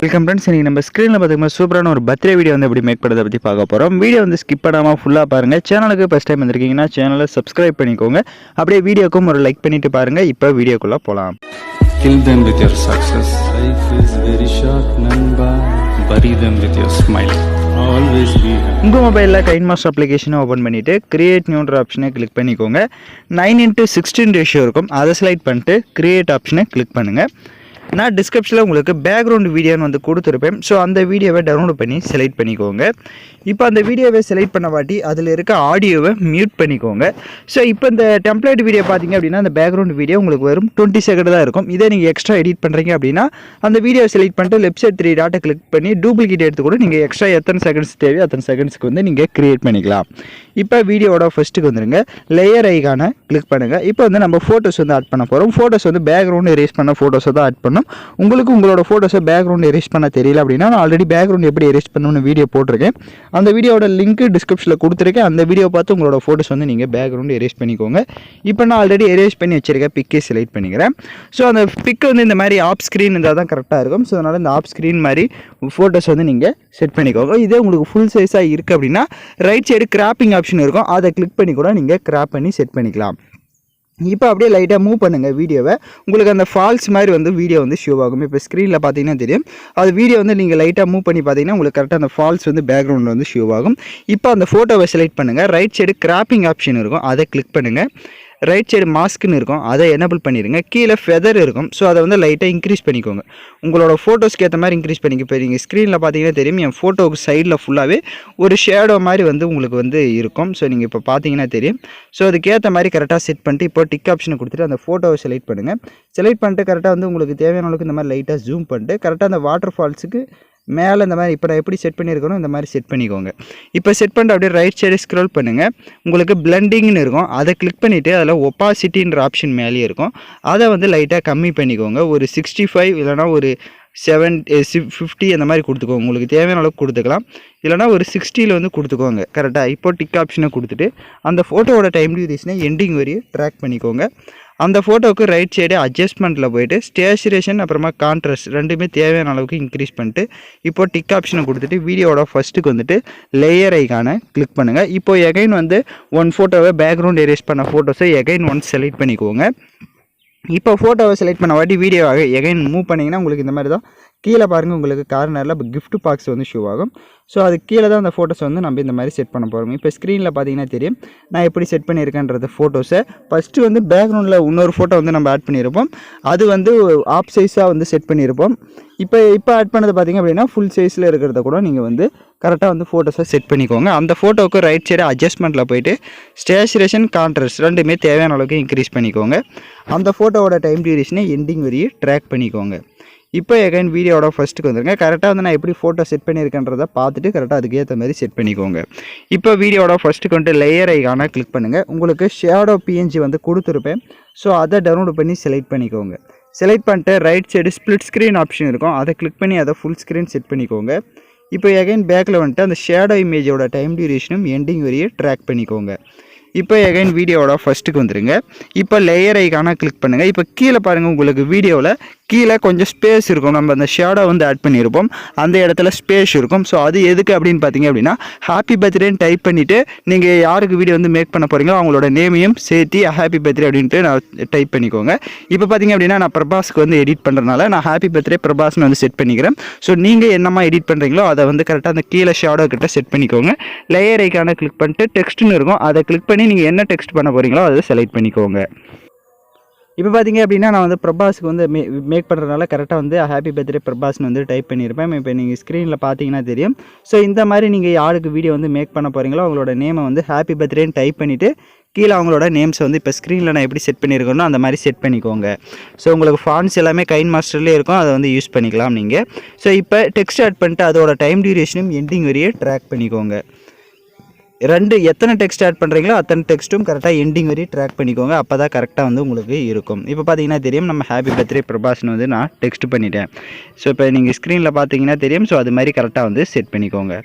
Welcome friends. இன்னைக்கு நம்ம ஸ்க்ரீனில் பார்த்தீங்கன்னா சூப்பரான ஒரு பர்த்டே வீடியோ வந்து எப்படி மேக் பண்ணுறதை பற்றி பார்க்க போகிறோம். வீடியோ வந்து ஸ்கிப் பண்ணாமல் ஃபுல்லாக பாருங்கள். சேனலுக்கு ஃபஸ்ட் டைம் வந்திருக்கீங்கன்னா சேனலை சப்ஸ்கிரைப் பண்ணிக்கோங்க. அப்படியே வீடியோக்கும் ஒரு லைக் பண்ணிட்டு பாருங்கள். இப்போ வீடியோக்குள்ளே போகலாம். Kill them with your success. Life is very short, namba. Bury them with your smile. Always be happy. உங்கள் மொபைலில் கைன்மாஸ்டர் அப்ளிகேஷனை ஓப்பன் பண்ணிவிட்டு கிரியேட் நியூன்ற ஆப்ஷனை கிளிக் பண்ணிக்கோங்க. 9:16 ரேஷியோ இருக்கும். அதை ஸ்லைட் பண்ணிட்டு கிரியேட் ஆப்ஷனை கிளிக் பண்ணுங்கள். நான் டிஸ்கிரிப்ஷனில் உங்களுக்கு பேக்ரவுண்ட் வீடியோன்னு வந்து கொடுத்துருப்பேன். ஸோ அந்த வீடியோவை டவுன்லோட் பண்ணி செலக்ட் பண்ணிக்கோங்க. இப்போ அந்த வீடியோவை செலக்ட் பண்ண வாட்டி அதில் இருக்க ஆடியோவை மியூட் பண்ணிக்கோங்க. ஸோ இப்போ இந்த டெம்ப்ளேட் வீடியோ பார்த்தீங்க அப்படின்னா அந்த பேக்ரவுண்ட் வீடியோ உங்களுக்கு வெறும் 20 செகண்ட் தான் இருக்கும். இதே நீங்கள் எக்ஸ்ட்ரா எடிட் பண்ணுறீங்க அப்படின்னா அந்த வீடியோ செலக்ட் பண்ணிட்டு லெஃப்ட் சைட் 3 டாட்டை கிளிக் பண்ணி டூப்ளிகேட் எடுத்து கூட நீங்கள் எக்ஸ்ட்ரா எத்தனை செகண்ட்ஸ் தேவையோ அத்தனை செகண்ட்ஸ்க்கு வந்து நீங்கள் கிரியேட் பண்ணிக்கலாம். இப்போ வீடியோவோட ஃபஸ்ட்டுக்கு வந்துடுங்க. லேயர் ஐகானை கிளிக் பண்ணுங்கள். இப்போ வந்து நம்ம ஃபோட்டோஸ் வந்து ஆட் பண்ண போகிறோம். ஃபோட்டோஸ் வந்து பேக்ரவுண்ட் எரேஸ் பண்ண ஃபோட்டோஸை தான் ஆட் பண்ணோம். உங்களுக்கு உங்களோட ஃபோட்டோஸை பேக்ரவுண்ட் எரேஸ் பண்ண தெரியல அப்படின்னா நான் ஆல்ரெடி பேக்ரவுண்ட் எப்படி எரேஸ் பண்ணணும்னு வீடியோ போட்டிருக்கேன். அந்த வீடியோட லிங்க் டிஸ்கிரிப்ஷனில் கொடுத்துருக்கேன். அந்த வீடியோ பார்த்து உங்களோட ஃபோட்டோஸ் வந்து நீங்கள் பேக்ரவுண்ட் எரேஸ் பண்ணிக்கோங்க. இப்போ நான் ஆல்ரெடி எரேஸ் பண்ணி வச்சிருக்கேன் பிக்கே செலக்ட் பண்ணிக்கிறேன். ஸோ அந்த பிக் வந்து இந்த மாதிரி ஆப் ஸ்க்ரீன் இருந்தால் தான் கரெக்டாக இருக்கும். ஸோ அதனால் இந்த ஆப் ஸ்க்ரீன் மாதிரி ஃபோட்டோஸ் வந்து நீங்கள் செட் பண்ணிக்கோங்க. இதே உங்களுக்கு ஃபுல் சைஸாக இருக்குது அப்படின்னா ரைட் சைடு கிராப்பிங் ஆப்ஷன் இருக்கும். அதை கிளிக் பண்ணி கூட நீங்கள் கிராப் பண்ணி செட் பண்ணிக்கலாம். இப்போ அப்படியே லைட்டாக மூவ் பண்ணுங்கள் வீடியோவை. உங்களுக்கு அந்த ஃபால்ஸ் மாதிரி வந்து வீடியோ வந்து ஷோ ஆகும். இப்போ ஸ்க்ரீனில் பார்த்தீங்கன்னா தெரியும். அது வீடியோ வந்து நீங்கள் லைட்டாக மூவ் பண்ணி பார்த்தீங்கன்னா உங்களுக்கு கரெக்டாக அந்த ஃபால்ஸ் வந்து பேக்ரவுண்டில் வந்து ஷோ ஆகும். இப்போ அந்த ஃபோட்டோவை செலக்ட் பண்ணுங்கள். ரைட் சைடு கிராப்பிங் ஆப்ஷன் இருக்கும். அதை கிளிக் பண்ணுங்கள். ரைட் சைடு மாஸ்க்குன்னு இருக்கும். அதை எனபிள் பண்ணிடுங்க. கீழே ஃபெதர் இருக்கும். ஸோ அதை வந்து லைட்டாக இன்க்ரீஸ் பண்ணிக்கோங்க. உங்களோட ஃபோட்டோஸ்க்கு ஏற்ற மாதிரி இன்க்ரீஸ் பண்ணிக்க. இப்போ நீங்கள் ஸ்க்ரீனில் பார்த்தீங்கன்னா தெரியும். என் ஃபோட்டோவுக்கு சைடில் ஃபுல்லாகவே ஒரு ஷேடோ மாதிரி வந்து உங்களுக்கு வந்து இருக்கும். ஸோ நீங்கள் இப்போ பார்த்தீங்கன்னா தெரியும். ஸோ அதுக்கேற்ற மாதிரி கரெக்டாக செட் பண்ணிட்டு இப்போ டிக் ஆப்ஷனை கொடுத்துட்டு அந்த ஃபோட்டோவை செலக்ட் பண்ணுங்கள். செலக்ட் பண்ணிட்டு கரெக்டாக வந்து உங்களுக்கு தேவையான அளவுக்கு இந்த மாதிரி லைட்டாக ஜூம் பண்ணிட்டு கரெக்டாக அந்த வாட்டர் ஃபால்ஸுக்கு மேலே இந்த மாதிரி இப்போ நான் எப்படி செட் பண்ணியிருக்கணும் இந்த மாதிரி செட் பண்ணிக்கோங்க. இப்போ செட் பண்ணிட்டு அப்படியே ரைட் சைடு ஸ்க்ரோல் பண்ணுங்கள். உங்களுக்கு பிளண்டிங்னு இருக்கும். அதை கிளிக் பண்ணிவிட்டு அதில் ஒப்பாசிட்டின்ற ஆப்ஷன் மேலேயே இருக்கும். அதை வந்து லைட்டாக கம்மி பண்ணிக்கோங்க. ஒரு 65 இல்லைனா ஒரு 50 அந்த மாதிரி கொடுத்துக்கோங்க. உங்களுக்கு தேவையான அளவுக்கு கொடுத்துக்கலாம். இல்லைனா ஒரு 60 வந்து கொடுத்துக்கோங்க. கரெக்டாக இப்போ டிக் ஆப்ஷனை கொடுத்துட்டு அந்த ஃபோட்டோவோட டைம் டியூரேஷனை எண்டிங் வரையும் ட்ராக் பண்ணிக்கோங்க. அந்த ஃபோட்டோவுக்கு ரைட் சைடு அட்ஜஸ்ட்மெண்ட்டில் போய்ட்டு ஸ்டேச்சுரேஷன் அப்புறமா கான்ட்ராஸ்ட் ரெண்டுமே தேவையான அளவுக்கு இன்க்ரீஸ் பண்ணிட்டு இப்போ டிக் ஆப்ஷனை கொடுத்துட்டு வீடியோவோட ஃபஸ்ட்டுக்கு வந்துட்டு லேயர் ஐகானை கிளிக் பண்ணுங்கள். இப்போ எகைன் வந்து ஒன் ஃபோட்டோவை பேக்ரவுண்ட் எரேஸ் பண்ண ஃபோட்டோஸை எகைன் ஒன்ஸ் செலக்ட் பண்ணிக்கோங்க. இப்போ ஃபோட்டோவை செலக்ட் பண்ண வாட்டி வீடியோவாக எகைன் மூவ் பண்ணிங்கன்னா உங்களுக்கு இந்த மாதிரி தான் கீழே பாருங்கள். உங்களுக்கு கார்னரில் இப்போ கிஃப்ட் பாக்ஸ் வந்து ஷோ ஆகும். ஸோ அது கீழே தான் அந்த ஃபோட்டோஸ் வந்து நம்ம இந்த மாதிரி செட் பண்ண போகிறோம். இப்போ ஸ்க்ரீனில் பார்த்தீங்கன்னா தெரியும் நான் எப்படி செட் பண்ணியிருக்கேன்றது ஃபோட்டோஸை. ஃபஸ்ட்டு வந்து பேக்ரவுண்டில் இன்னொரு ஃபோட்டோ வந்து நம்ம ஆட் பண்ணியிருப்போம். அது வந்து ஆப் சைஸாக வந்து செட் பண்ணியிருப்போம். இப்போ ஆட் பண்ணது பார்த்திங்க அப்படின்னா ஃபுல் சைஸில் இருக்கிறத கூட நீங்கள் வந்து கரெக்டாக வந்து ஃபோட்டோஸை செட் பண்ணிக்கோங்க. அந்த ஃபோட்டோவுக்கு ரைட் சைடு அட்ஜஸ்ட்மெண்ட்டில் போய்ட்டு ஸ்டேச்சுரேஷன் கான்ட்ராஸ்ட் ரெண்டுமே தேவையான அளவுக்கு இன்க்ரீஸ் பண்ணிக்கோங்க. அந்த ஃபோட்டோவோட டைம் டியூரேஷனை எண்டிங் வரையே ட்ராக் பண்ணிக்கோங்க. இப்போ எகைன் வீடியோட ஃபஸ்ட்டுக்கு வந்துருங்க. கரெக்டாக வந்து நான் எப்படி ஃபோட்டோ செட் பண்ணியிருக்கேன்றதை பார்த்துட்டு கரெக்டாக அதுக்கு ஏற்ற மாதிரி செட் பண்ணிக்கோங்க. இப்போ வீடியோட ஃபஸ்ட்டுக்கு வந்துட்டு லேயர் ஐகானை கிளிக் பண்ணுங்கள். உங்களுக்கு ஷேடோ பிஎன்ஜி வந்து கொடுத்துருப்பேன். ஸோ அதை டவுன்லோட் பண்ணி செலக்ட் பண்ணிக்கோங்க. செலக்ட் பண்ணிட்டு right side split screen option இருக்கும். அதை கிளிக் பண்ணி அதை ஃபுல் ஸ்க்ரீன் செட் பண்ணிக்கோங்க. இப்போ எகைன் பேக்கில் வந்துட்டு அந்த ஷேடோ இமேஜோட டைம் டியூரேஷனும் எண்டிங் வரையே ட்ராக் பண்ணிக்கோங்க. இப்போ எகைன் வீடியோவோட ஃபஸ்ட்டுக்கு வந்துடுங்க. இப்போ லேயர் ஐகானை கிளிக் பண்ணுங்கள். இப்போ கீழே பாருங்கள் உங்களுக்கு வீடியோவில் கீழே கொஞ்சம் ஸ்பேஸ் இருக்கும். நம்ம அந்த ஷேடோ வந்து ஆட் பண்ணியிருப்போம். அந்த இடத்துல ஸ்பேஸ் இருக்கும். ஸோ அது எதுக்கு அப்படின்னு பார்த்தீங்க அப்படின்னா ஹாப்பி பர்த்டேன்னு டைப் பண்ணிவிட்டு நீங்கள் யாருக்கு வீடியோ வந்து மேக் பண்ண போகிறீங்களோ அவங்களோட நேமையும் சேர்த்து ஹாப்பி பர்த்டே அப்படின்ட்டு நான் டைப் பண்ணிக்கோங்க. இப்போ பார்த்தீங்க அப்படின்னா நான் பிரபாஸ்க்கு வந்து எடிட் பண்ணுறதுனால நான் ஹாப்பி பர்த்டே பிரபாஸ்னு வந்து செட் பண்ணிக்கிறேன். ஸோ நீங்கள் என்னமா எடிட் பண்ணுறீங்களோ அதை வந்து கரெக்டாக அந்த கீழே ஷேடோ கிட்ட செட் பண்ணிக்கோங்க. லேயர் ஐகானை கிளிக் பண்ணிட்டு டெக்ஸ்ட்னு இருக்கும். அதை கிளிக் பண்ணி நீங்கள் என்ன டெக்ஸ்ட் பண்ண போகிறீங்களோ அதை செலக்ட் பண்ணிக்கோங்க. இப்போ பார்த்தீங்க அப்படின்னா நான் வந்து பிரபாஸ்க்கு வந்து மேக் பண்ணுறதுனால கரெக்டாக வந்து ஹாப்பி பர்த்டே பிரபாஸ்னு வந்து டைப் பண்ணியிருப்பேன். இப்போ நீங்கள் ஸ்க்ரீனில் பார்த்தீங்கன்னா தெரியும். ஸோ இந்த மாதிரி நீங்கள் யாருக்கு வீடியோ வந்து மேக் பண்ண போகிறீங்களோ அவங்களோட நேமை வந்து ஹாப்பி பர்த்டேன்னு டைப் பண்ணிவிட்டு கீழே அவங்களோட நேம்ஸ் வந்து இப்போ ஸ்க்ரீனில் நான் எப்படி செட் பண்ணியிருக்கேனோ அந்த மாதிரி செட் பண்ணிக்கோங்க. ஸோ உங்களுக்கு ஃபாண்ட்ஸ் எல்லாமே கைன்மாஸ்டர்லேயே இருக்கும். அதை வந்து யூஸ் பண்ணிக்கலாம் நீங்கள். ஸோ இப்போ டெக்ஸ்ட் ஆட் பண்ணிட்டு அதோட டைம் டியூரேஷனும் எண்டிங் வரையே ட்ராக் பண்ணிக்கோங்க. எத்தனை டெக்ஸ்ட் ஆட் பண்ணுறீங்களோ அத்தனை டெக்ஸ்ட்டும் கரெக்டாக எண்டிங் வரையும் ட்ராக் பண்ணிக்கோங்க. அப்போ தான் கரெக்டாக வந்து உங்களுக்கு இருக்கும். இப்போ பார்த்தீங்கன்னா தெரியும், நம்ம ஹாப்பி பர்த்டே பிரபாஸ்னு வந்து நான் டெக்ஸ்ட் பண்ணிட்டேன். ஸோ இப்போ நீங்கள் ஸ்க்ரீனில் பார்த்தீங்கன்னா தெரியும். ஸோ அது மாதிரி கரெக்டாக வந்து செட் பண்ணிக்கோங்க.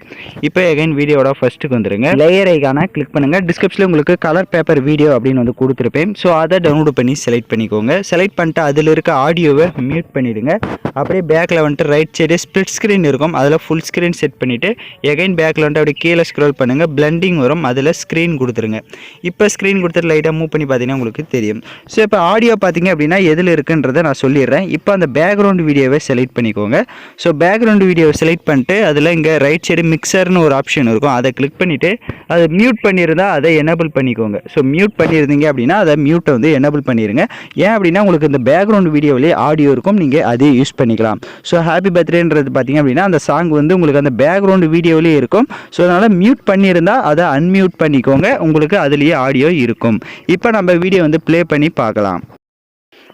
இப்போ எகைன் வீடியோட ஃபஸ்ட்டுக்கு வந்துருங்க. லேயர் ஐகானை கிளிக் பண்ணுங்கள். டிஸ்கிரிப்ஷனில் உங்களுக்கு கலர் பேப்பர் வீடியோ அப்படின்னு வந்து கொடுத்துருப்பேன். ஸோ அதை டவுன்லோட் பண்ணி செலக்ட் பண்ணிக்கோங்க. செலக்ட் பண்ணிட்டு அதில் இருக்க ஆடியோவை மியூட் பண்ணிவிடுங்க. அப்படியே பேக்கில் வந்துட்டு ரைட் சைடு ஸ்ப்ளிட் ஸ்க்ரீன் இருக்கும், அதில் ஃபுல் ஸ்க்ரீன் செட் பண்ணிவிட்டு எகைன் பேக்கில் வந்துட்டு அப்படியே கீழே ஸ்க்ரோல் பண்ணுங்கள். பிளண்டிங் வரும், அதில் ஸ்க்ரீன் கொடுத்துருங்க. இப்போ ஸ்க்ரீன் கொடுத்துட்டு லைட்டாக மூவ் பண்ணி பார்த்தீங்கன்னா உங்களுக்கு தெரியும். ஸோ இப்போ ஆடியோ பார்த்தீங்க அப்படின்னா எதில் இருக்குன்றதை நான் சொல்லிடுறேன். இப்போ அந்த பேக்ரவுண்ட் வீடியோவை செலக்ட் பண்ணிக்கோங்க. ஸோ பேக்ரவுண்ட் வீடியோவை செலக்ட் பண்ணிட்டு அதில் இங்கே ரைட் சைடு மிக்சர்னு ஒரு ஆப்ஷன் இருக்கும், அதை கிளிக் பண்ணிவிட்டு அதை மியூட் பண்ணியிருந்தால் அதை எனேபிள் பண்ணிக்கோங்க. ஸோ மியூட் பண்ணியிருந்தீங்க அப்படின்னா அதை மியூட்டை வந்து எனேபிள் பண்ணிடுங்க. ஏன் அப்படின்னா உங்களுக்கு இந்த பேக்ரவுண்ட் வீடியோவிலே ஆடியோ இருக்கும், நீங்கள் அதே யூஸ் பண்ணிக்கலாம். ஸோ ஹாப்பி பர்த்டேன்றது பார்த்தீங்க அப்படின்னா அந்த சாங் வந்து உங்களுக்கு அந்த பேக்ரவுண்ட் வீடியோவிலே இருக்கும். ஸோ அதனால் மியூட் பண்ணியிருந்தால் அதை அன்மியூட் பண்ணிக்கோங்க, உங்களுக்கு அதுலேயே ஆடியோ இருக்கும். இப்போ நம்ம வீடியோ வந்து ப்ளே பண்ணி பார்க்கலாம்.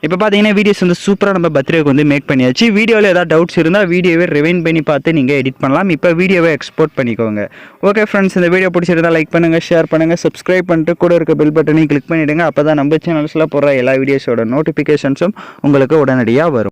இப்போ பார்த்தீங்கன்னா வீடியோஸ் வந்து சூப்பராக நம்ம பர்த்டேக்கு வந்து மேக் பண்ணியாச்சு. வீடியோவில் ஏதாவது டவுட்ஸ் இருந்தால் வீடியோவை ரிவைண்ட் பண்ணி பார்த்து நீங்கள் எடிட் பண்ணலாம். இப்போ வீடியோவை எக்ஸ்போர்ட் பண்ணிக்கோங்க. ஓகே ஃப்ரெண்ட்ஸ், இந்த வீடியோ பிடிச்சிருந்தால் லைக் பண்ணுங்கள், ஷேர் பண்ணுங்கள், சப்ஸ்கிரைப் பண்ணிட்டு கூட இருக்க பெல் பட்டனையும் கிளிக் பண்ணிவிடுங்க. அப்போ தான் நம்ம சேனல்ஸில் போடுற எல்லா வீடியோஸோட நோட்டிஃபிகேஷன்ஸும் உங்களுக்கு உடனடியாக வரும்.